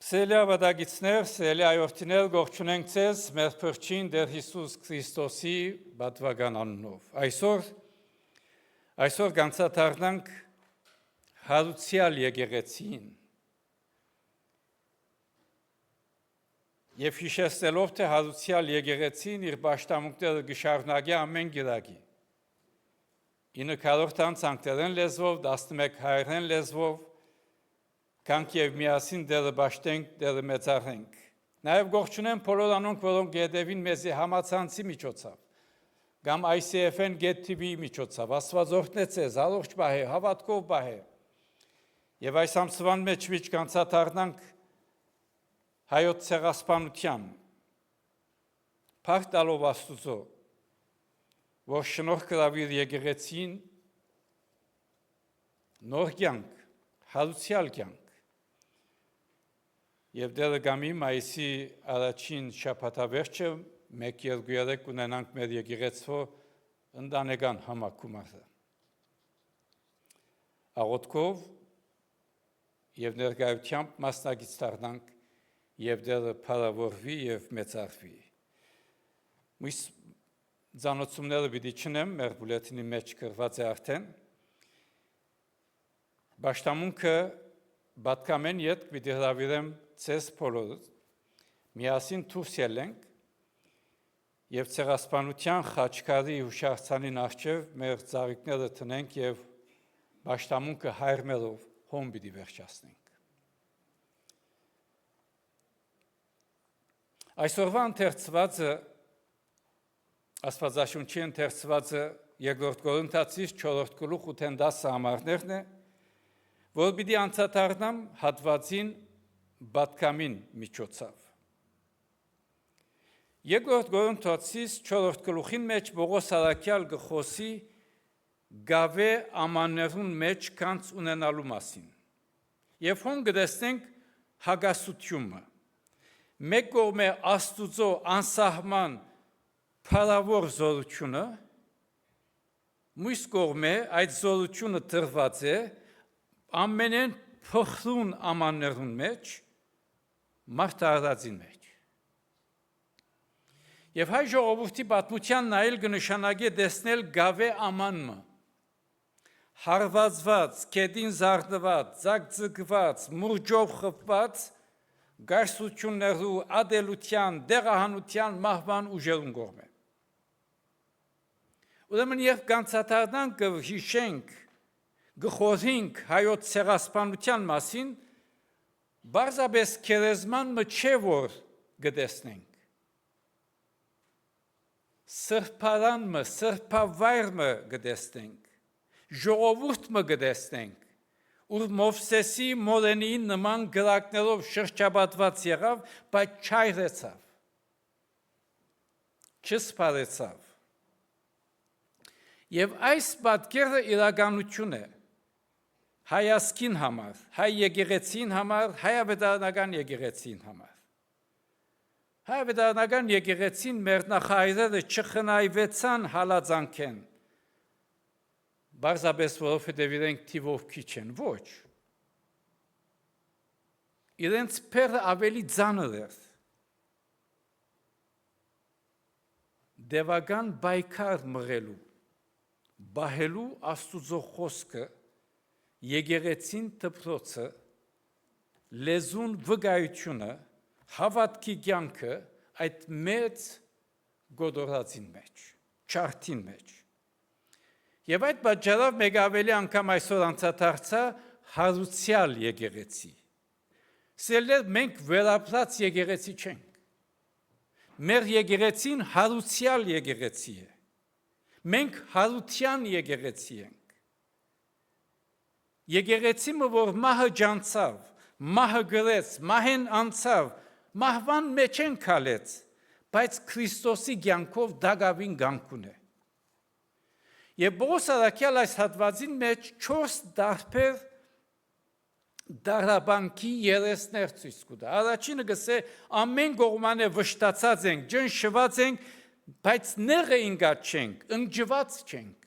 Սելի ավադագիցներ, սելի այորդիներ գողջունենք ձեզ մեր փրկին Տեր Հիսուս Քրիստոսի պատվական անունով։ Այսօր կանցադառնանք հարուցյալ եկեղեցին եւ հիշեցնելով թե հարուցյալ եկեղեցին իր պաշտամունքները կշարունակի ամեն գիրակի 9 անգլերեն լեզվով, 11 հայերեն լեզվով Կանք և միասին դերը բաշտենք, դերը մեծարենք։ Նաև գողջունեմ բոլոր անոնք, որոնք գետևին մեզի համացանցի միջոցով, կամ ICF-ն GET-TV միջոցով, աստվածորդն է ձեզ, առողջ բահե, հավատքով բահե։ Եվ այս ամսվան մեջ կանցադառնանք հայոց ցեղասպանության, փառք տալով Աստուծո, որ շնորհ կրավ իր եկեղեցին նոր կյանք, հարուցյալ կյանք։ Եվ դերը գամի մայիսի առաջին շաբաթավերջը 1-2-3 ունենանք մեր եկեղեցու ընտանեկան համակումարը։ Աղոթքով եւ ներկայությամբ մասնակից դառնանք եւ դերը փառավորվի եւ մեծարվի։ Մյուս ծանոթությունները պիտի չնեմ, մեր բուլետինի մեջ գրված է արդեն։ Պաշտամունքը պատկամեն յետ պիտի հրավիրեմ ձեզ բոլորս, միասին դուրս ելենք եւ ցեղասպանության խաչքարի հուշարձանին առջև մեր ծաղիկները տնենք եւ պաշտամունքը հայրմելով հոմ պիտի վերջացնենք։ Այսօրվա ընթերցվածը Աստվածաշունչի ընթերցվածը 2 Կորինթացիս 4 գլուխ 8-10 համարներն է, որ պիտի անդրադառնամ հատվածին պատկամին միջոցով։ 2 Կորինթացիս 4 գլուխին մեջ Պողոս առաքյալ գխոսի գավե ամաններուն մեջ կանց ունենալու մասին։ Եվ հոն գտեսնենք հագասությունը։ Մեկ կողմ է Աստուծո անսահման փառավոր զորությունը, մյուս կողմ է այդ զորությունը տրված է ամենեն փխրուն ամաններուն մեջ, մարդարածին մեջ։ Եվ հայ ժողովրդի պատմության նայել կնշանակի տեսնել գավե ամանմը, հարվածված, կետին զարդված, ձգձգված, մուրճով խփված, գարսություններու, ադելության, դեղահանության, մահվան ուժերուն կողմ է։ Ուրեմն երբ կանցադառնանք կհիշենք, գխոսենք հայոց ցեղասպանության մասին, բարձրապես քերեզման մը չէ որ գտեսնենք։ Սրբարան մը, սրբավայր մը գտեսնենք, ժողովուրդ մը գտեսնենք, ուր Մովսեսի մորենի նման գրակներով շրջապատված եղավ, բայց չայրեցավ, չսպարեցավ։ Եվ այս պատկերը իրականություն է հայասկին համար, հայ եկեղեցին համար, հայավետարանական եկեղեցին համար։ Հայավետարանական եկեղեցին մեր նախահայրերը չխնայվեցան հալածանքեն, բարձրապես որովհետև իրենք թիվով քիչ են, ոչ։ Իրենց փերը ավելի ծանր էր։ Դևական բայկար մղելու, բահելու Աստուծո խոսքը, եկեղեցին դպրոցը, լեզուն վկայությունը, հավատքի կյանքը այդ մեծ գոդորածին մեջ, չարթին մեջ։ Եվ այդ պատճառով մեկ ավելի անգամ այսօր անդրադարձա հարուցյալ եկեղեցի։ Սիրելիներ, մենք վերապրած եկեղեցի չենք։ Մեր եկեղեցին հարուցյալ եկեղեցի է։ Մենք հարության եկեղեցի ենք։ Եկեղեցիմը, որ մահը ջանցավ, մահը գրեց, մահեն անցավ, մահվան մեջ են քալեց, բայց Քրիստոսի կյանքով դակավին կյանք ունե։ Եվ Պողոս առաքյալ այս հատվածին մեջ 4 տարբեր դարաբանքի երեսներ ցույց կտա։ Առաջինը գսե ամեն կողմանը վշտացած ենք, ջնշված ենք, բայց նեղը ինգած չենք, ընջված չենք։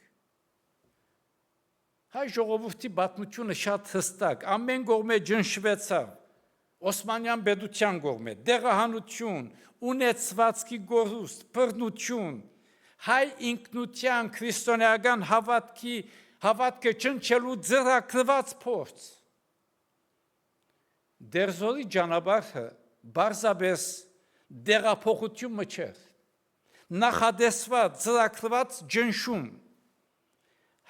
Հայ ժողովրդի պատմությունը շատ հստակ, ամեն կողմը ջնշվեցավ, Օսմանյան պետության կողմէ, դեղահանություն, ունեցվածքի գորուստ, բռնություն, հայ ինքնության քրիստոնեական հավատքը ճնչելու ձեռագրված փորձ։ Դերձորի ճանապարհը բարձրապես դեղափոխություն մչեր, նախադեсված, ծրագրված ջնշում։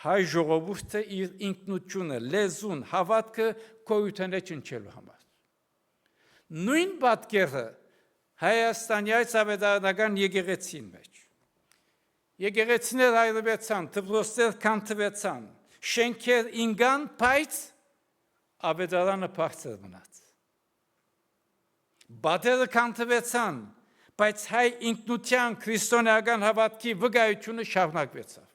Հայ ժողովուրդը իր ինքնությունը, լեզուն, հավատքը գոյության է ճնչելու համար։ Նույն պատկերը Հայաստանի ավետարանական եկեղեցին մեջ։ Եկեղեցիներ այրվեցան, դպրոցներ քանդվեցան, շենքեր ինգան, բայց ավետարանը բարձր մնաց։ Բադերը քանդվեցան, բայց հայ ինքնության քրիստոնեական հավատքի վկայությունը շարունակվեցավ։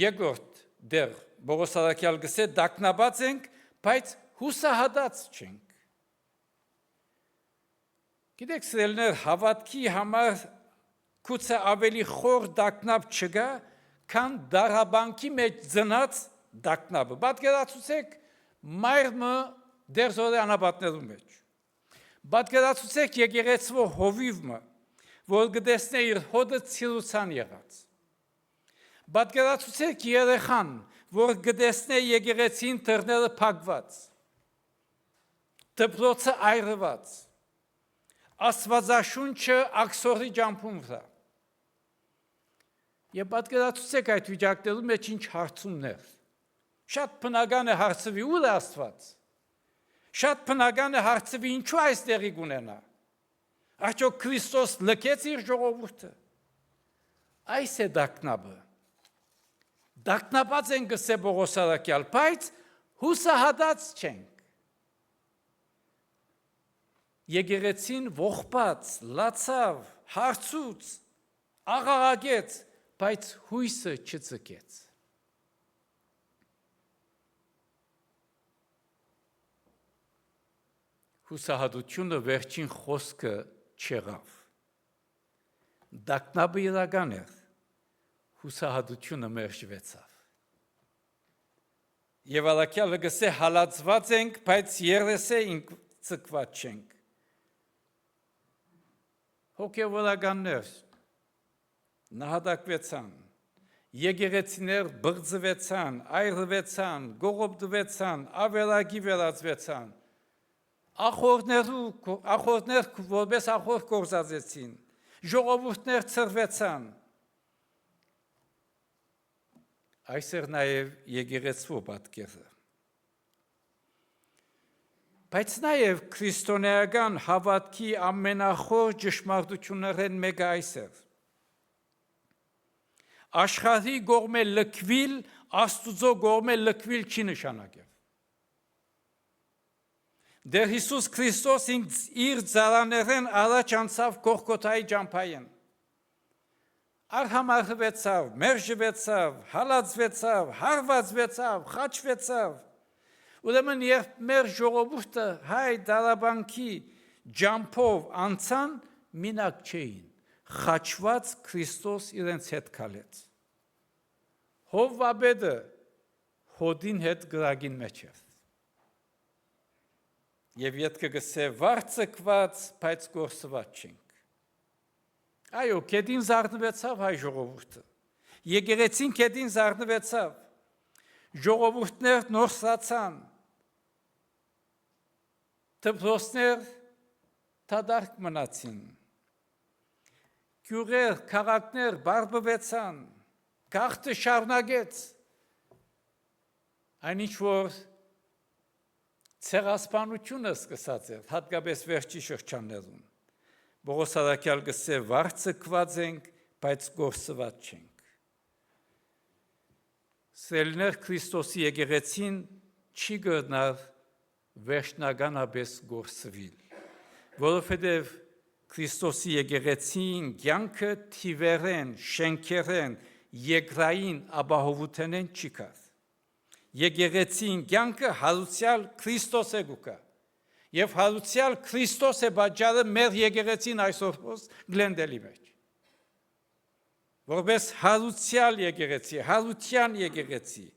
Երկրորդ դեր Պողոս առաքյալ գսե դակնաբաց ենք, բայց հուսահատած չենք։ Գիտեք, սիրելիներ, հավատքի համար գուցե ավելի խոր դակնապ չկա, քան դարաբանքի մեջ ծնած դակնապը։ Պատկերացուցեք մայրը դերձորի անապատներու մեջ։ Պատկերացուցեք եկեղեցու հովիվը, որ գտեսնե իր հոդը ցիրուցան եղած։ Պատկերացուցեք երեխան, որ գտեսնե եկեղեցին դռները փակված, դպրոցը այրված, Աստվածաշունչը աքսորի ջամփում վրա։ Եվ պատկերացուցեք այդ վիճակներում մեջ ինչ հարցումներ։ Շատ բնական է հարցվի ուր է Աստված։ Շատ բնական է հարցվի ինչու այստեղի կունենա։ Արդյոք Քրիստոս լքեց իր ժողովուրդը։ Այս է դակնապը։ Դակնապած են գսե Պողոս առաքյալ, բայց հուսահատած չենք։ Եկեղեցին ողբած, լացավ, հարցուց, աղաղակեց, բայց հույսը չծկեց։ Հուսահատությունը վերջին խոսքը չեղավ։ Դակնապը իրական էր, հուսահատությունը մերժվեցավ։ Եվ առաքյալը գսե հալածված ենք, բայց երեսե ծկված չենք։ Հոգևորականներ նահատակվեցան, եկեղեցիներ բղձվեցան, այրվեցան, գողոպտվեցան, ավերագի վերածվեցան, ախորներ որպես ախոր կործածեցին, ժողովուրդներ ցրվեցան։ Այս էր նաև եկեղեցու պատկերը։ Բայց նաև քրիստոնեական հավատքի ամենախոր ճշմարտություններն մեկը այս էր։ Աշխարհի կողմէ լքվիլ, Աստուծո կողմէ լքվիլ չի նշանակել։ Դեր Հիսուս Քրիստոս իր ծառաներեն առաջ անցավ Գողգոթայի ճամփային։ Արհամարհվեցավ, մերժվեցավ, հալածվեցավ, հարվածվեցավ, խաչվեցավ։ Ուրեմն երբ մեր ժողովուրդը հայ դարաբանքի ջամփով անցան, մինակ չէին, խաչված Քրիստոս իրենց հետ քալեց։ Հովվաբեդը հոդին հետ գրագին մեջ էր։ Եվ ետքը գսե վարձկված, բայց գործված չենք։ Այո, կետին զարնվեցավ հայ ժողովուրդը։ Եկեղեցին կետին զարնվեցավ։ Ժողովուրդներ նորսացան, դպրոցներ դադարք մնացին, գյուղեր, քաղաքներ բարբվեցան, գաղթը շարունակեց, այնինչ որ ցեղասպանությունը սկսած էր, հատկապես վերջի շրջաններում։ Պողոս առաքյալ գսե վարձկված ենք, բայց գործված չենք։ Սիրելիներ, Քրիստոսի եկեղեցին չի գտնար վերջնականապես գործվել, որովհետև Քրիստոսի եկեղեցին կյանքը թիվերեն, շենքերեն, երկրային ապահովութենեն չի կար։ Եկեղեցին կյանքը հարուցյալ Քրիստոս է գուկա։ Եվ հարուցյալ Քրիստոս է պատճառը մեր եկեղեցին այսօր գլենդելի մեջ։ Որպես հարուցյալ եկեղեցի, հարության եկեղեցի,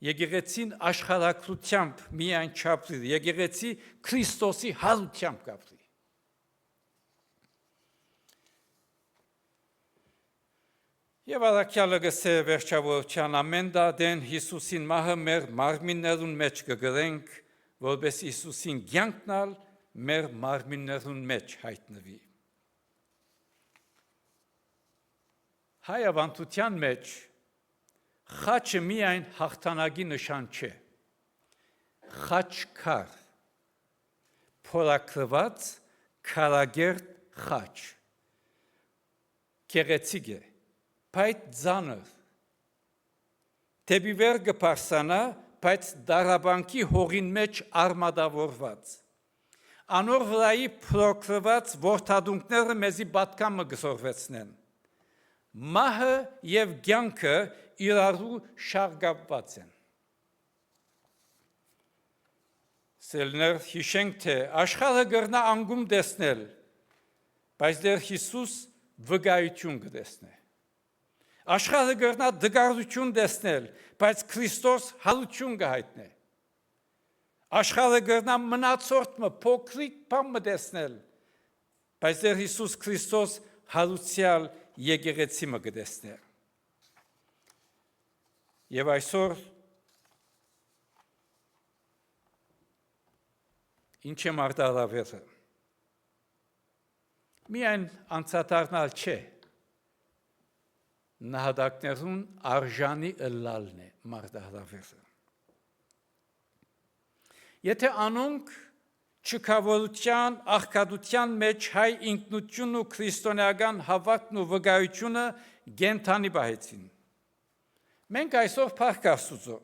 եկեղեցին աշխարհակրությամբ միայն չապրի, եկեղեցի Քրիստոսի հարությամբ կապրի։ Եվ առաքյալը գսե վերջավորության ամեն դադեն Հիսուսին մահը մեր մարմիններուն մեջ կգրենք, որպես Հիսուսին կյանքնալ մեր մարմիններուն մեջ հայտնվի։ Հայ ավանդության մեջ խաչը միայն հաղթանակի նշան չէ, խաչքար, փորագրված քարագերտ խաչ, գեղեցիկ է, բայց ծանր, դեպի վեր կփարսանա, բայց դարաբանքի հողին մեջ արմատավորված, անոր վրայի փորագրված որդադունքները մեզի պատկամը կսորվեցնեն, մահը և կյանքը իրարու շարգապված են։ Սելներ հիշենք, թե աշխարհը կրնա անգում տեսնել, բայց դեռ Հիսուս վկայություն կտեսնե։ Աշխարհը կրնա դգարություն տեսնել, բայց Քրիստոս հարություն կհայտնե։ Աշխարհը կրնա մնացորդը փոքրիկ բան տեսնել, բայց դեռ Հիսուս Քրիստոս հարուցյալ եկեղեցի մը կտեսնե։ Եվ այսօր ինչ է մարտահրավերը։ Միայն անցադառնալ չէ, նահատակներուն արժանի ըլլալն է մարտահրավերը։ Եթե անոնք չքավորության, աղքատության մեջ հայ ինքնությունն ու քրիստոնեական հավատքն ու վկայությունը գենթանի բահեցին։ Մենք այսօր փառք Աստուծո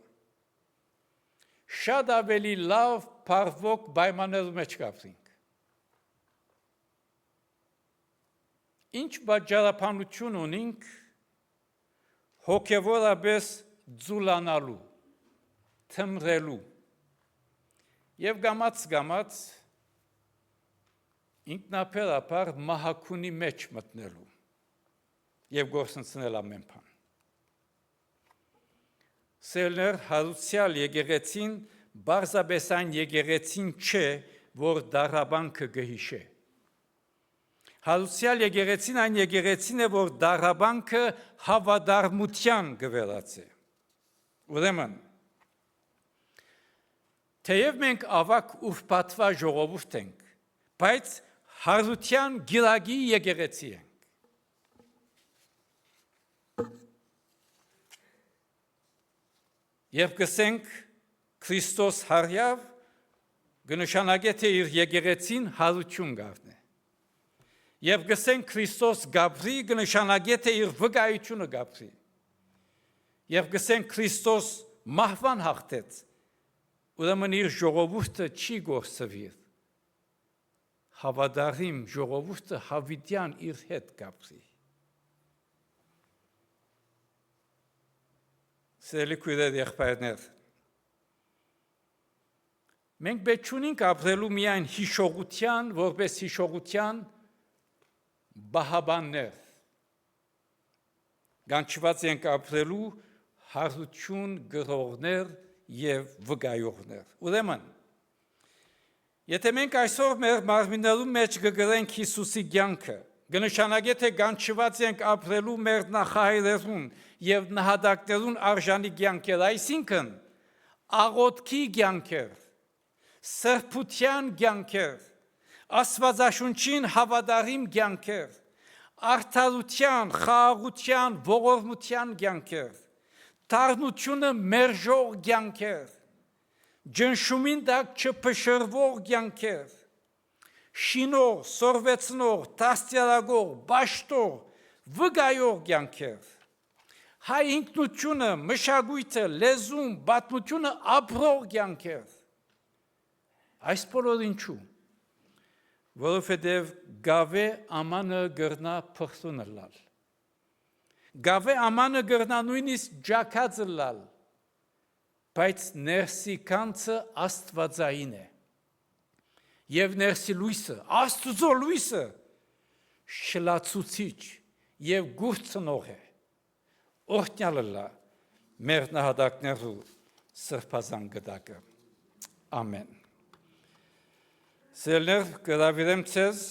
շատ ավելի լավ փառվող պայմաններու մեջ կապրինք։ Ինչ պատճառաբանություն ունենք հոգևորապես ձուլանալու, թմրելու և գամած ինքնաբերաբար մահակունի մեջ մտնելու և գործընծնել ամեն բան։ Սելներ հարուցյալ եկեղեցին բարձրապես այն եկեղեցին չէ, որ դարաբանքը կհիշե։ Հարուցյալ եկեղեցին այն եկեղեցին է, որ դարաբանքը հավատարմության կվերածի։ Ուրեմն, թեև մենք ավակ ուրբաթվա ժողովուրդ ենք, բայց հարության գիրագի եկեղեցի ենք։ Երբ կսենք Քրիստոս հարյավ, կնշանակե թե իր եկեղեցին հարություն գարնե։ Երբ կսենք Քրիստոս գաբրի, կնշանակե թե իր վկայությունը գաբրի։ Երբ կսենք Քրիստոս մահվան հաղթեց, ուրեմն իր ժողովուրդը չի գործվիր։ Հավատարիմ ժողովուրդը հավիտյան իր հետ գաբրի։ Սիրելի քույրեր, եղբայրներ, մենք պետք չունենք ապրելու միայն հիշողության, որպես հիշողության բահաբաններ, գանչված ենք ապրելու հարություն գրողներ և վկայողներ։ Ուրեմն, եթե մենք այսօր մեր մարմիններում մեջ կգրենք Հիսուսի կյանքը, կնշանակե թե գանչված ենք ապրելու մեր նախահայրերուն և նահատակներուն արժանի կյանքեր, այսինքն աղոթքի կյանքեր, սրբության կյանքեր, Աստվածաշունչին հավատարիմ կյանքեր, արդարության, խաղաղության, ողորմության կյանքեր, դառնությունը մերժող կյանքեր, ջնշումին տակ չփշրվող կյանքեր, շինող, սորվեցնող, դաստիարակող, բաշխող, վկայող կյանքեր, հայ ինքնությունը, մշակույթը, լեզուն, պատմությունը ապրող կյանքեր։ Այս բոլորը ինչու։ Որովհետև գավե ամանը գրնա փրթուն լալ։ Գավե ամանը գրնա նույնիսկ ջակած լալ, բայց ներսի կանցը աստվածային է։ Եվ ներսի լույսը, Աստուծո լույսը շլացուցիչ և գուրցնող է։ Օրհնյալը լա մեր նահատակներու սրբազան գդակը։ Ամեն։ Սիրելիներ, կհրավիրեմ ձեզ,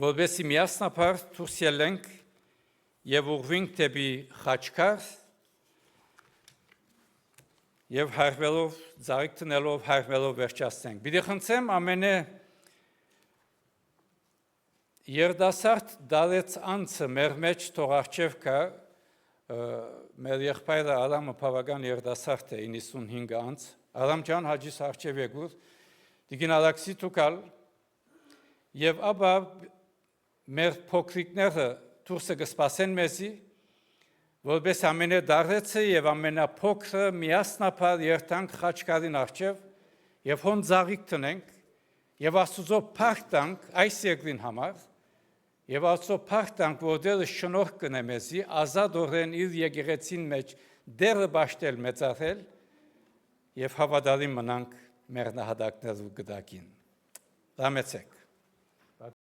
որպեսզի միասնաբար դուրս ելնենք եւ ուղղվենք դեպի Խաչքար եւ հարվելով, ծաղիկ տնելով, հարվելով վերջացնենք։ Պիտի խնդրեմ ամենը երդասարդ դարեց անցը մեր մեջ թող առջև կա, մեր եղբայրը Արամը բավական երդասարդ է 95 անց, Արամ ջան հաջիս առջև եկուր, դիգին Ալաքսի տուկալ եւ ապա մեր փոքրիկները դուրսը կսպասեն մեզի, որպես ամենը դարեցը եւ ամենափոքրը միասնապար երթանք Խաչքարին առջև եւ հոն ծաղիկ տնենք եւ Աստծո փառք տանք այս երկրին համար եւ Աստծո փառք տանք, որ Տերը շնորհ կնե մեզի ազատորեն իր եկեղեցին մեջ դերը բաշտել մեծարել եւ հավատալի մնանք մեր նահատակներու գդակին։ Դամեցեք